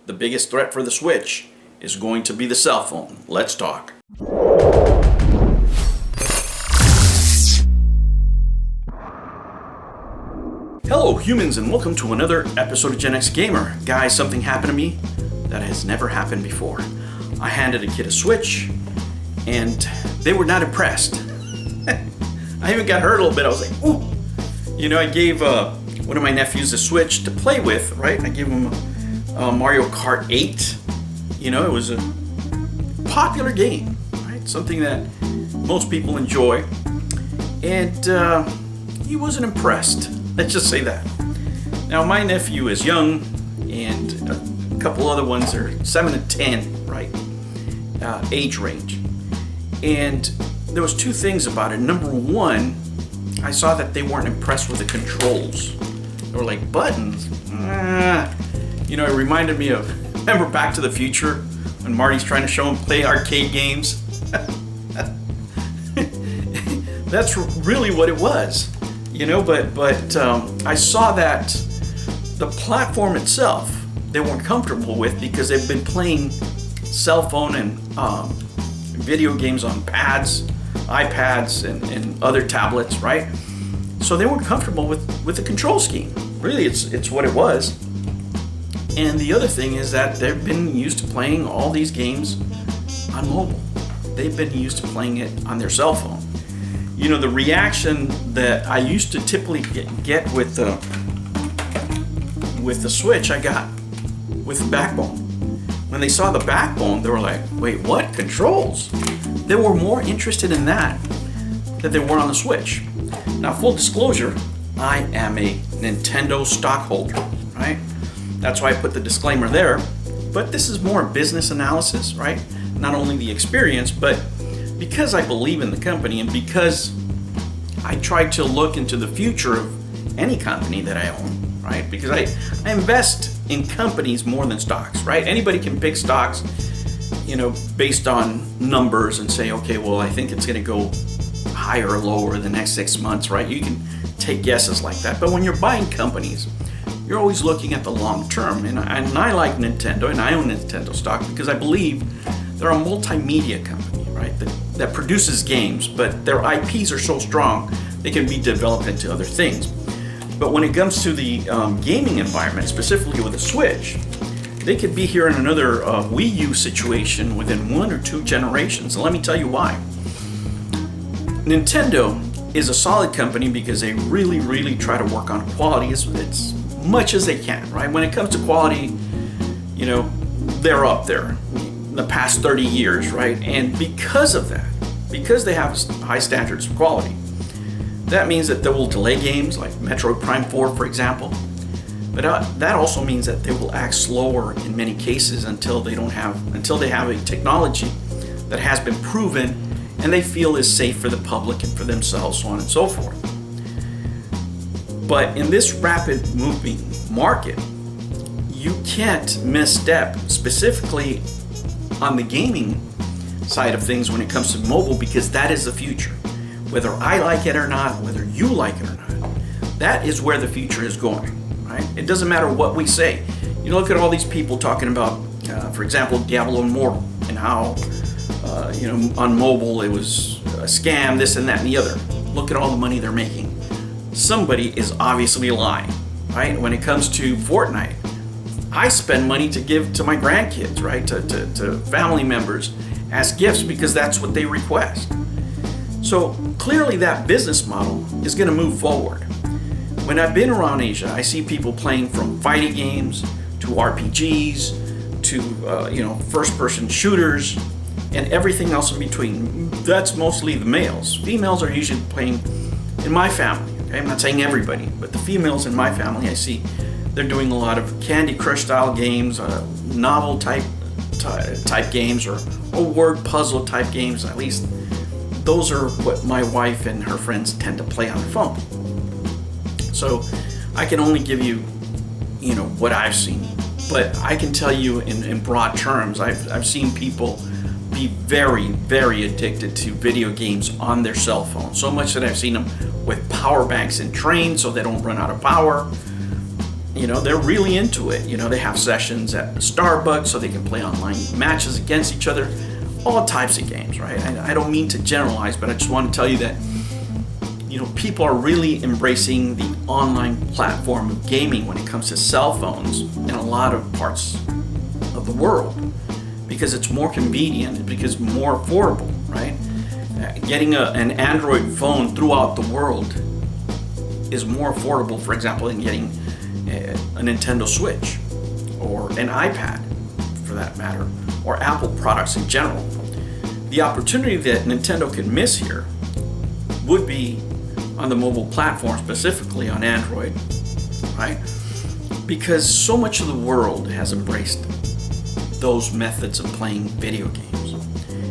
the biggest threat for the Switch is going to be the cell phone. Let's talk. Hello humans, and welcome to another episode of Gen X Gamer. Guys, something happened to me that has never happened before. I handed a kid a Switch and they were not impressed. I even got hurt a little bit. I was like, ooh. You know, I gave one of my nephews a Switch to play with, right? I gave him Mario Kart 8. You know, it was a popular game, right? Something that most people enjoy. And he wasn't impressed. Let's just say that. Now, my nephew is young, and a couple other ones are 7 to 10, right? Age range. And there was two things about it. Number one, I saw that they weren't impressed with the controls. They were like, buttons? You know, it reminded me of, remember Back to the Future when Marty's trying to show him play arcade games? That's really what it was. You know, but I saw that the platform itself they weren't comfortable with because they've been playing cell phone and video games on pads, iPads, and other tablets, right? So they weren't comfortable with the control scheme. Really, it's what it was. And the other thing is that they've been used to playing all these games on mobile. They've been used to playing it on their cell phone. You know, the reaction that I used to typically get with the Switch, I got with the Backbone. When they saw the Backbone, they were like, wait, what? Controls? They were more interested in that than they were on the Switch. Now, full disclosure, I am a Nintendo stockholder, right? That's why I put the disclaimer there. But this is more business analysis, right? Not only the experience, but because I believe in the company and because I try to look into the future of any company that I own, right? Because I invest in companies more than stocks, right? Anybody can pick stocks, you know, based on numbers and say, okay, well, I think it's going to go higher or lower the next 6 months, right? You can take guesses like that. But when you're buying companies, you're always looking at the long term. And I like Nintendo, and I own Nintendo stock because I believe they're a multimedia company, right? That produces games, but their IPs are so strong they can be developed into other things. But when it comes to the gaming environment, specifically with the Switch, they could be here in another Wii U situation within 1 or 2 generations. And let me tell you why. Nintendo is a solid company because they really, really try to work on quality as much as they can, right? When it comes to quality, you know, they're up there the past 30 years, right? And because of that, because they have high standards of quality, that means that they will delay games like Metroid Prime 4, for example. But that also means that they will act slower in many cases until they have a technology that has been proven and they feel is safe for the public and for themselves, so on and so forth. But in this rapid moving market, you can't misstep, specifically on the gaming side of things when it comes to mobile, because that is the future. Whether I like it or not, whether you like it or not, that is where the future is going, right? It doesn't matter what we say. You look at all these people talking about, for example, Diablo Immortal, and how, you know, on mobile it was a scam, this and that and the other. Look at all the money they're making. Somebody is obviously lying, right? When it comes to Fortnite, I spend money to give to my grandkids, right? To family members as gifts because that's what they request. So clearly that business model is going to move forward. When I've been around Asia, I see people playing from fighting games to RPGs to you know, first-person shooters and everything else in between. That's mostly the males. Females are usually playing in my family. Okay? I'm not saying everybody, but the females in my family, I see they're doing a lot of Candy Crush style games, novel type games, or word puzzle type games. At least those are what my wife and her friends tend to play on their phone. So I can only give you, you know, what I've seen, but I can tell you in broad terms, I've seen people be very, very addicted to video games on their cell phone. So much that I've seen them with power banks in trains so they don't run out of power. they're really into it. They have sessions at Starbucks so they can play online matches against each other, all types of games, right? I don't mean to generalize, but I just want to tell you that, people are really embracing the online platform of gaming when it comes to cell phones in a lot of parts of the world, because it's more convenient, because it's more affordable, right? Getting an Android phone throughout the world is more affordable, for example, than getting a Nintendo Switch or an iPad, for that matter, or Apple products in general. The opportunity that Nintendo could miss here would be on the mobile platform, specifically on Android, right? Because so much of the world has embraced those methods of playing video games.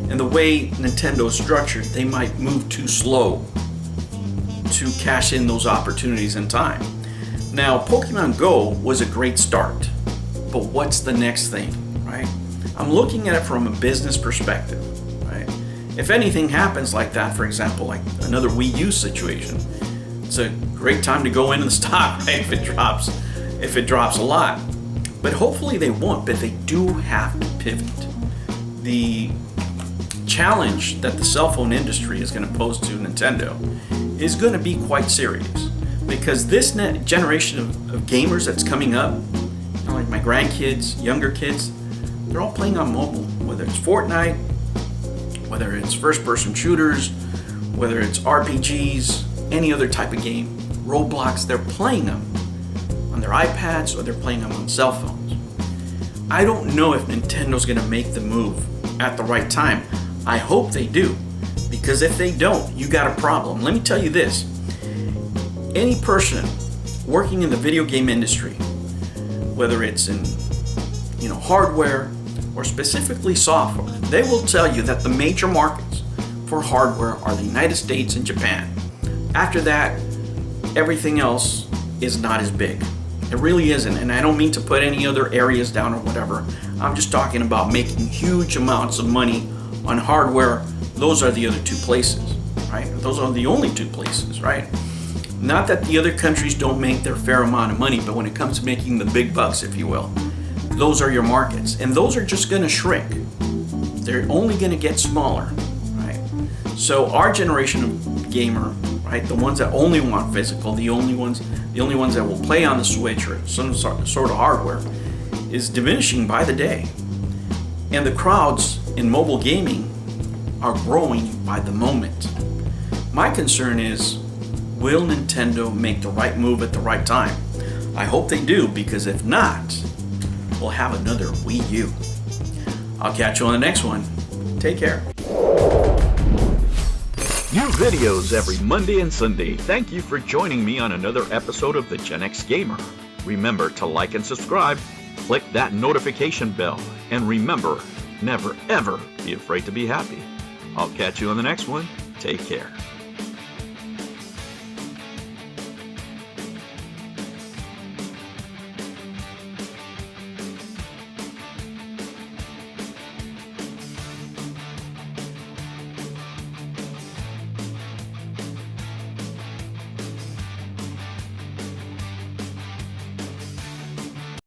And the way Nintendo is structured, they might move too slow to cash in those opportunities in time. Now, Pokemon Go was a great start, but what's the next thing, right? I'm looking at it from a business perspective, right? If anything happens like that, for example, like another Wii U situation, it's a great time to go in the stock, right? If it drops a lot. But hopefully they won't, but they do have to pivot. The challenge that the cell phone industry is going to pose to Nintendo is going to be quite serious, because this generation of gamers that's coming up, like my grandkids, younger kids, they're all playing on mobile, whether it's Fortnite, whether it's first-person shooters, whether it's RPGs, any other type of game, Roblox, they're playing them on their iPads or they're playing them on cell phones. I don't know if Nintendo's going to make the move at the right time. I hope they do, because if they don't, you got a problem. Let me tell you this. Any person working in the video game industry, whether it's in hardware or specifically software, they will tell you that the major markets for hardware are the United States and Japan. After that, everything else is not as big. It really isn't, and I don't mean to put any other areas down or whatever. I'm just talking about making huge amounts of money on hardware. Those are the other two places, right? Those are the only two places, right? Not that the other countries don't make their fair amount of money, but when it comes to making the big bucks, if you will, those are your markets, and those are just going to shrink. They're only going to get smaller, right? So our generation of gamer, right, the ones that only want physical, the only ones that will play on the Switch or some sort of hardware, is diminishing by the day. And the crowds in mobile gaming are growing by the moment. My concern is, will Nintendo make the right move at the right time? I hope they do, because if not, we'll have another Wii U. I'll catch you on the next one. Take care. New videos every Monday and Sunday. Thank you for joining me on another episode of the Gen X Gamer. Remember to like and subscribe, click that notification bell, and remember, never ever be afraid to be happy. I'll catch you on the next one. Take care.